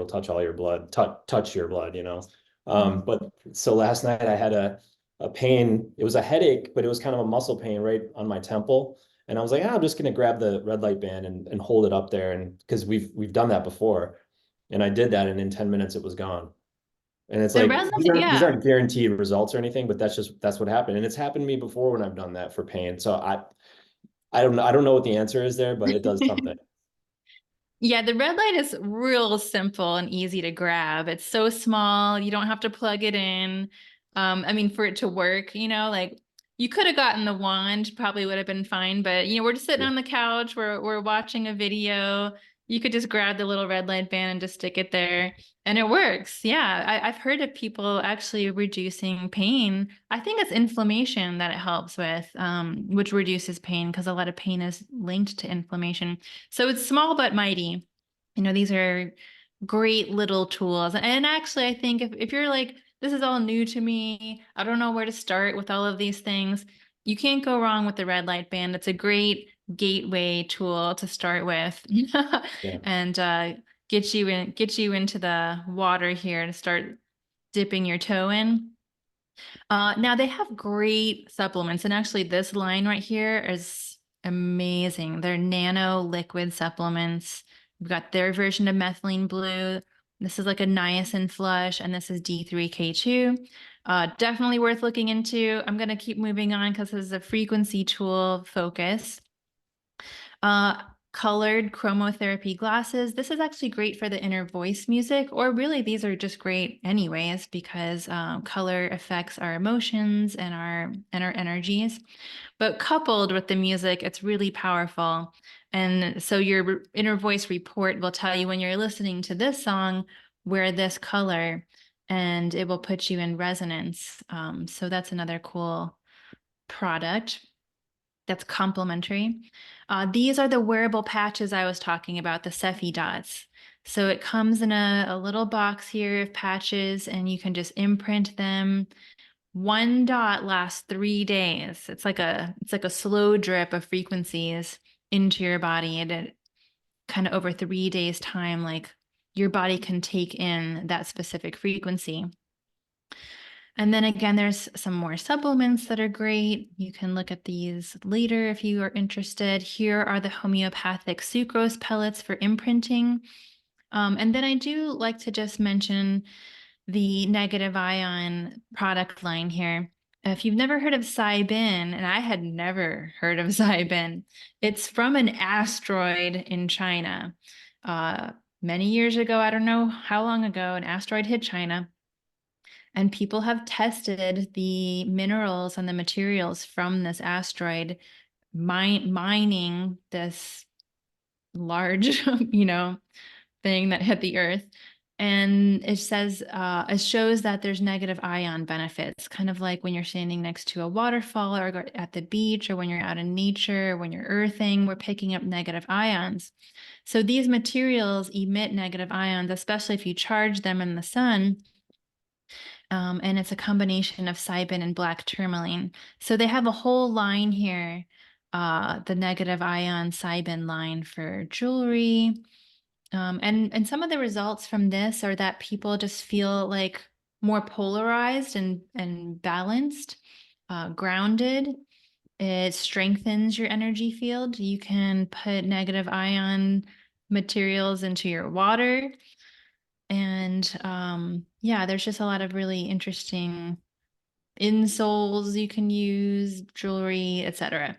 touch all your blood, touch your blood, you know. Mhm. But so last night I had a pain. It was a headache, but it was kind of a muscle pain right on my temple. And I was like, I'm just gonna grab the red light band and hold it up there. And because we've done that before. And I did that, and in 10 minutes it was gone. And it's The like red these light, aren't these yeah. aren't guaranteed results or anything, but that's what happened. And it's happened to me before when I've done that for pain. So I don't know what the answer is there, but it does something. Yeah, the red light is real simple and easy to grab. It's so small, you don't have to plug it in. I mean, for it to work, like you could have gotten the wand, probably would have been fine, but we're just sitting Yeah. on the couch, we're watching a video. You could just grab the little red light band and just stick it there, and it works. Yeah, I've heard of people actually reducing pain. I think it's inflammation that it helps with, which reduces pain because a lot of pain is linked to inflammation. So it's small but mighty. These are great little tools. And actually, I think if you're like, this is all new to me, I don't know where to start with all of these things, you can't go wrong with the red light band. It's a great gateway tool to start with Yeah. and get you into the water here and start dipping your toe in. Now they have great supplements, and actually this line right here is amazing. They're nano liquid supplements. We've got their version of methylene blue. This is like a niacin flush, and this is D3K2. Definitely worth looking into. I'm gonna keep moving on because this is a frequency tool focus. Uh, Colored chromotherapy glasses. This is actually great for the inner voice music, or really these are just great anyways because color affects our emotions and our energies. But coupled with the music, it's really powerful. And so your inner voice report will tell you when you're listening to this song, wear this color, and it will put you in resonance. So that's another cool product that's complementary. These are the wearable patches I was talking about, the Cephi dots. So it comes in a little box here of patches, and you can just imprint them. One dot lasts 3 days. It's like a slow drip of frequencies into your body, and it kind of over 3 days time, like your body can take in that specific frequency. And then again, there's some more supplements that are great. You can look at these later if you are interested. Here are the homeopathic sucrose pellets for imprinting. And then I do like to just mention the negative ion product line here. If you've never heard of Cybin, and I had never heard of Cybin, it's from an asteroid in China. Many years ago, I don't know how long ago, an asteroid hit China. And people have tested the minerals and the materials from this asteroid, mining this large, thing that hit the Earth. And it shows that there's negative ion benefits, kind of like when you're standing next to a waterfall or at the beach or when you're out in nature, when you're earthing, we're picking up negative ions. So these materials emit negative ions, especially if you charge them in the sun. And it's a combination of cybin and black tourmaline. So they have a whole line here, the negative ion cybin line for jewelry. And some of the results from this are that people just feel like more polarized and balanced, grounded. It strengthens your energy field. You can put negative ion materials into your water. And yeah, there's just a lot of really interesting insoles you can use, jewelry, etc.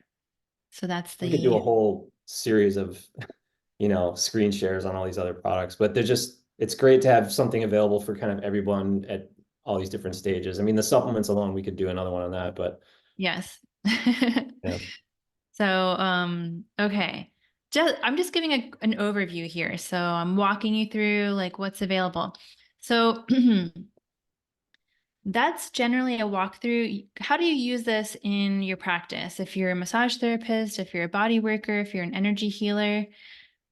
So that's We could do a the whole series of, screen shares on all these other products, but it's great to have something available for kind of everyone at all these different stages. I mean, the supplements alone, we could do another one on that, but yes. yeah. So okay. I'm just giving an overview here. So I'm walking you through like what's available. So that's generally a walkthrough. How do you use this in your practice? If you're a massage therapist, if you're a body worker, if you're an energy healer,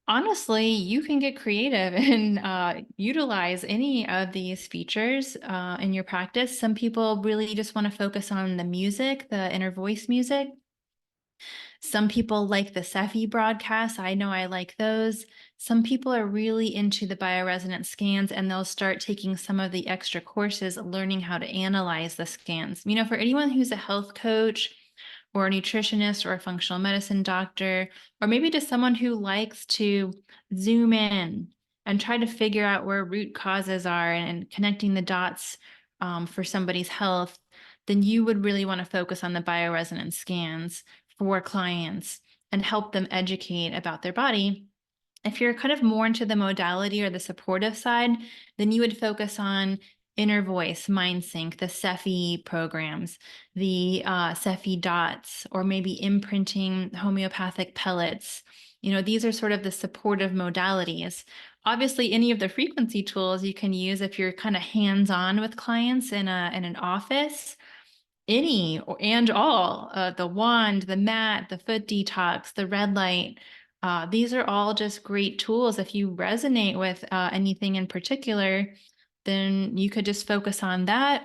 honestly, you can get creative and utilize any of these features in your practice. Some people really just want to focus on the music, the inner voice music. Some people like the Cephi broadcasts. I know I like those. Some people are really into the bioresonance scans, and they'll start taking some of the extra courses, learning how to analyze the scans. For anyone who's a health coach or a nutritionist or a functional medicine doctor, or maybe just someone who likes to zoom in and try to figure out where root causes are and connecting the dots for somebody's health, then you would really want to focus on the bioresonance scans for clients and help them educate about their body. If you're kind of more into the modality or the supportive side, then you would focus on inner voice, mind sync, the Cephi programs, the Cephi dots, or maybe imprinting homeopathic pellets. These are sort of the supportive modalities. Obviously, any of the frequency tools you can use if you're kind of hands-on with clients in an office, any and all, the wand, the mat, the foot detox, the red light. These are all just great tools. If you resonate with anything in particular, then you could just focus on that.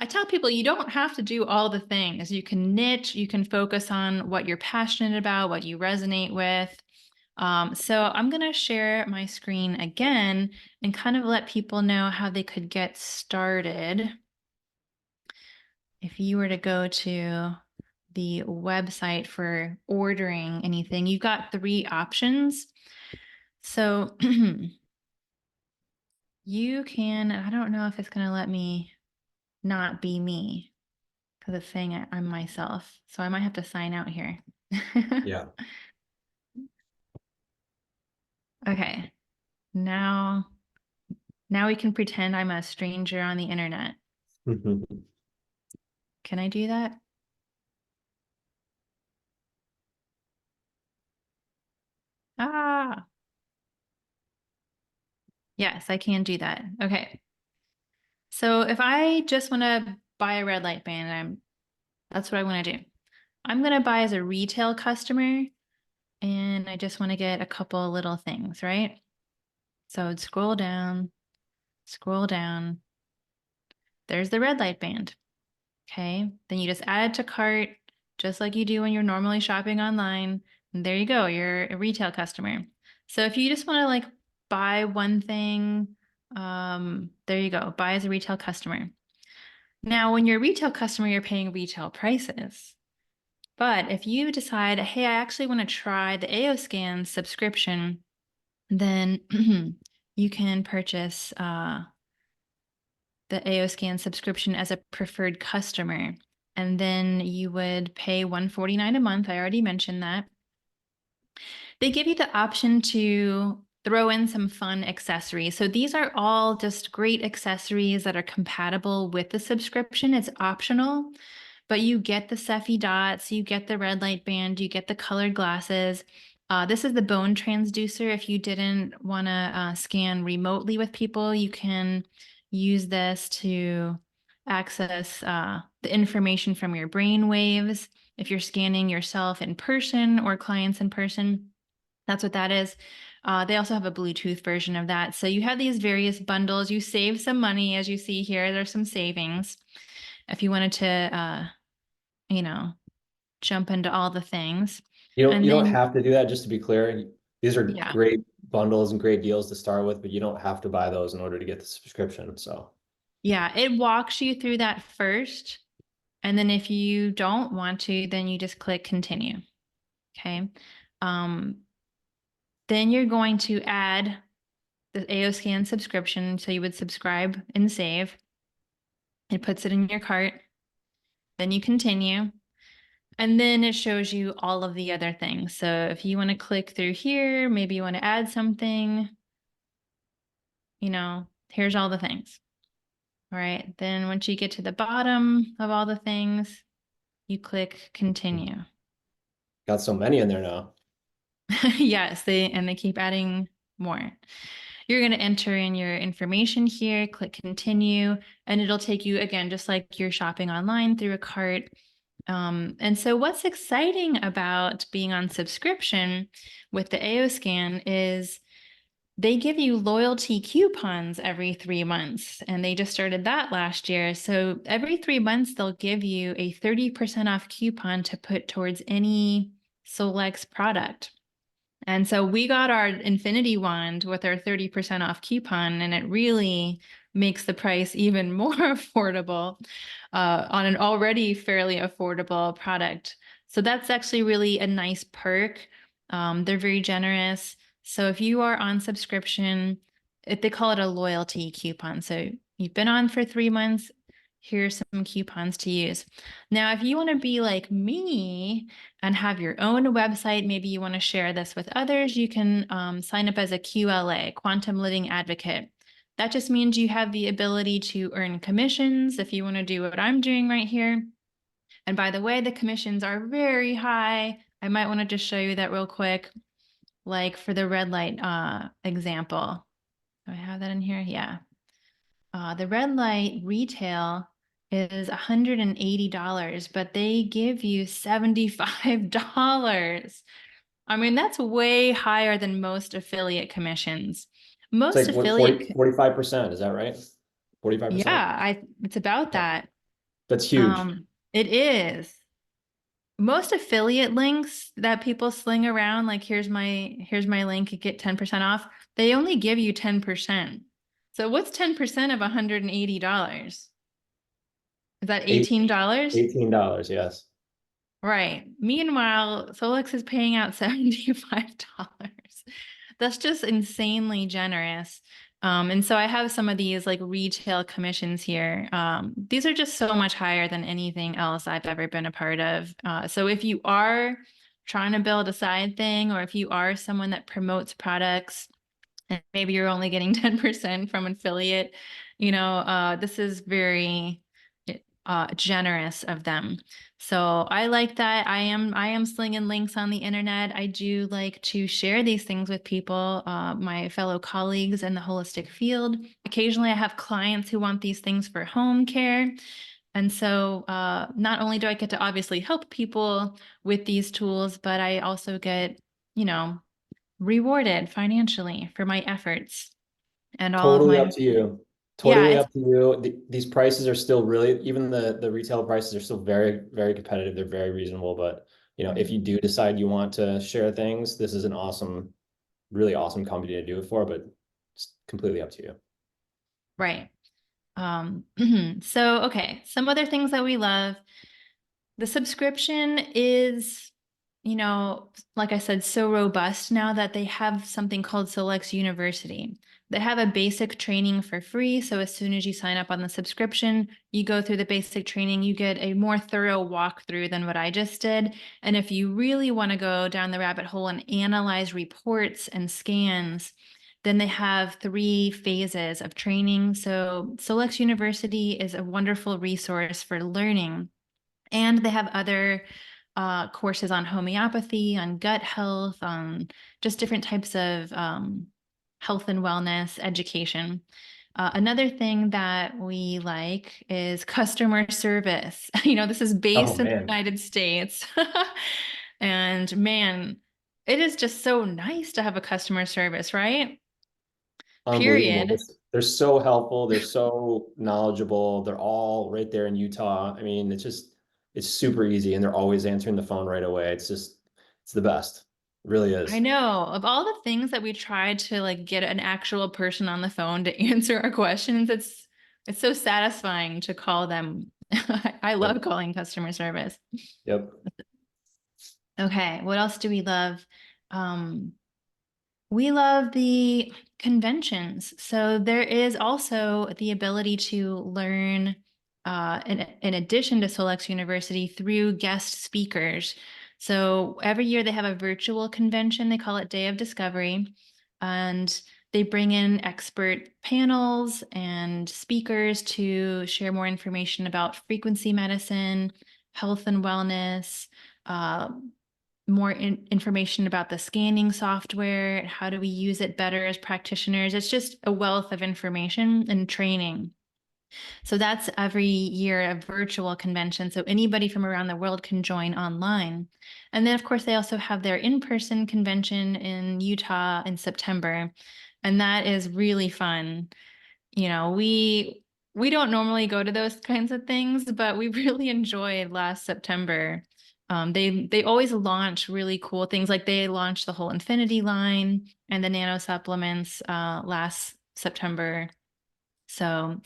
I tell people you don't have to do all the things. You can niche, you can focus on what you're passionate about, what you resonate with. So I'm going to share my screen again and kind of let people know how they could get started. If you were to go to the website for ordering anything, you've got 3 options. So you can, I don't know if it's going to let me not be me because it's saying I'm myself. So I might have to sign out here. Yeah. Okay. Now we can pretend I'm a stranger on the internet. Can I do that? Ah, yes, I can do that. Okay. So if I just want to buy a red light band, that's what I want to do. I'm going to buy as a retail customer and I just want to get a couple little things, right? So I'd scroll down. There's the red light band. Okay. Then you just add it to cart, just like you do when you're normally shopping online. And there you go. You're a retail customer. So if you just want to like buy one thing, there you go. Buy as a retail customer. Now, when you're a retail customer, you're paying retail prices. But if you decide, hey, I actually want to try the AOScan subscription, then you can purchase the AOScan subscription as a preferred customer. And then you would pay $149 a month. I already mentioned that. They give you the option to throw in some fun accessories. So these are all just great accessories that are compatible with the subscription. It's optional, but you get the Cepheid dots, you get the red light band, you get the colored glasses. This is the bone transducer. If you didn't want to scan remotely with people, you can use this to access the information from your brain waves. If you're scanning yourself in person or clients in person, that's what that is. They also have a Bluetooth version of that. So you have these various bundles. You save some money, as you see here. There's some savings. If you wanted to, jump into all the things. And You don't then, have to do that, just to be clear. These are yeah, great bundles and great deals to start with, but you don't have to buy those in order to get the subscription. So yeah, it walks you through that first. And then if you don't want to, then you just click continue. Okay. Um, then you're going to add the AOScan subscription. So you would subscribe and save. It puts it in your cart. Then you continue. And then it shows you all of the other things. So if you want to click through here, maybe you want to add something, here's all the things. All right. Then once you get to the bottom of all the things, you click continue. got so many in there now. Yes, they keep adding more. You're going to enter in your information here, click continue, and it'll take you again, just like you're shopping online through a cart. And so what's exciting about being on subscription with the AOScan is they give you loyalty coupons every 3 months, and they just started that last year. So every 3 months, they'll give you a 30% off coupon to put towards any Solex product. And so we got our Infinity Wand with our 30% off coupon, and it really makes the price even more affordable on an already fairly affordable product. So that's actually really a nice perk. They're very generous. So if you are on subscription, they call it a loyalty coupon. So you've been on for 3 months, here's some coupons to use. Now, if you want to be like me and have your own website, maybe you want to share this with others, you can sign up as a QLA, Quantum Living Advocate. That just means you have the ability to earn commissions if you want to do what I'm doing right here. And by the way, the commissions are very high. I might want to just show you that real quick, like for the red light example. Do I have that in here? Yeah. The red light retail is $180, but they give you $75. I mean, that's way higher than most affiliate commissions. It's Most like what, affiliate, 45%, is that right? 45%? yeah, it's about Yeah. that. That's huge. It is. Most affiliate links that people sling around, like here's my link, you get 10% off. They only give you 10%. So what's 10% of $180? Is that Eight, $18? $18, yes. Right. Meanwhile, Solex is paying out $75. That's just insanely generous. And so I have some of these like retail commissions here. These are just so much higher than anything else I've ever been a part of. So if you are trying to build a side thing, or if you are someone that promotes products, and maybe you're only getting 10% from affiliate, this is very generous of them. So I like that. I am slinging links on the internet. I do like to share these things with people, my fellow colleagues in the holistic field. Occasionally I have clients who want these things for home care. And so not only do I get to obviously help people with these tools, but I also get, you know, rewarded financially for my efforts and all of Totally my, up to you. yeah, Totally it's up to you. These prices are still really, even the retail prices are still very, very competitive. They're very reasonable. But if you do decide you want to share things, this is an awesome, really awesome company to do it for, but it's completely up to you. right. Um, so, okay, some other things that we love. The subscription is, like I said, so robust now that they have something called Solex University. They have a basic training for free. So as soon as you sign up on the subscription, you go through the basic training, you get a more thorough walkthrough than what I just did. And if you really want to go down the rabbit hole and analyze reports and scans, then they have 3 phases of training. So Solex University is a wonderful resource for learning. And they have other courses on homeopathy, on gut health, on just different types of health and wellness education. Another thing that we like is customer service. This is Oh based in the man, United States. And man, it is just so nice to have a customer service, right? unbelievable. Period. They're so helpful. They're so knowledgeable. They're all right there in Utah. I mean, it's super easy and they're always answering the phone right away. It's the best. It really I is. know. Of all the things that we tried to like get an actual person on the phone to answer our questions, it's so satisfying to call them. I Yep. love calling customer service. Yep. Okay, what else do we love? Um, we love the conventions. So there is also the ability to learn in addition to Solex University through guest speakers. So every year they have a virtual convention. They call it Day of Discovery. And they bring in expert panels and speakers to share more information about frequency medicine, health and wellness, uh, more information about the scanning software, how do we use it better as practitioners. It's just a wealth of information and training. So that's every year a virtual convention. So anybody from around the world can join online. And then, of course, they also have their in-person convention in Utah in September. And that is really fun. We don't normally go to those kinds of things, but we really enjoyed last September. They always launch really cool things. Like they launched the whole Infinity line and the nano supplements last September. So,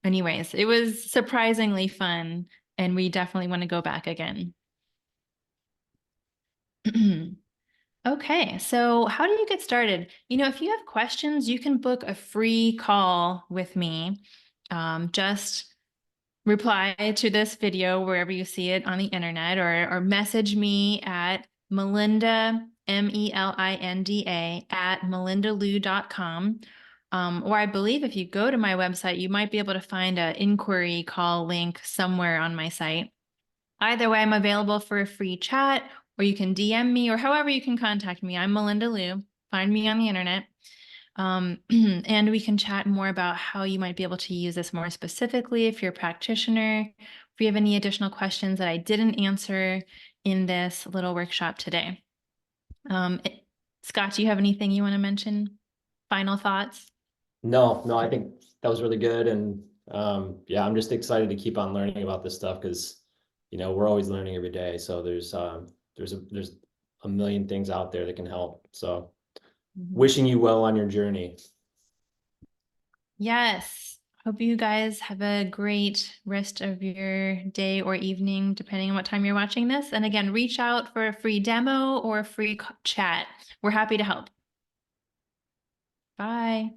anyways, it was surprisingly fun, and we definitely want to go back again. Okay, so how do you get started? If you have questions, you can book a free call with me. Just reply to this video wherever you see it on the internet, or message me at Melinda, Melinda, at melindalou.com. Or I believe if you go to my website, you might be able to find an inquiry call link somewhere on my site. Either way, I'm available for a free chat, or you can DM me, or however you can contact me. I'm Melinda Lou. Find me on the internet. And we can chat more about how you might be able to use this more specifically if you're a practitioner, if you have any additional questions that I didn't answer in this little workshop today. Scott, do you have anything you want to mention? Final thoughts? No, I think that was really good. And Yeah, I'm just excited to keep on learning about this stuff because, you know, we're always learning every day. So there's a million things out there that can help. So Mhm. wishing you well on your journey. Yes. Hope you guys have a great rest of your day or evening, depending on what time you're watching this. And again, reach out for a free demo or a free chat. We're happy to help. Bye.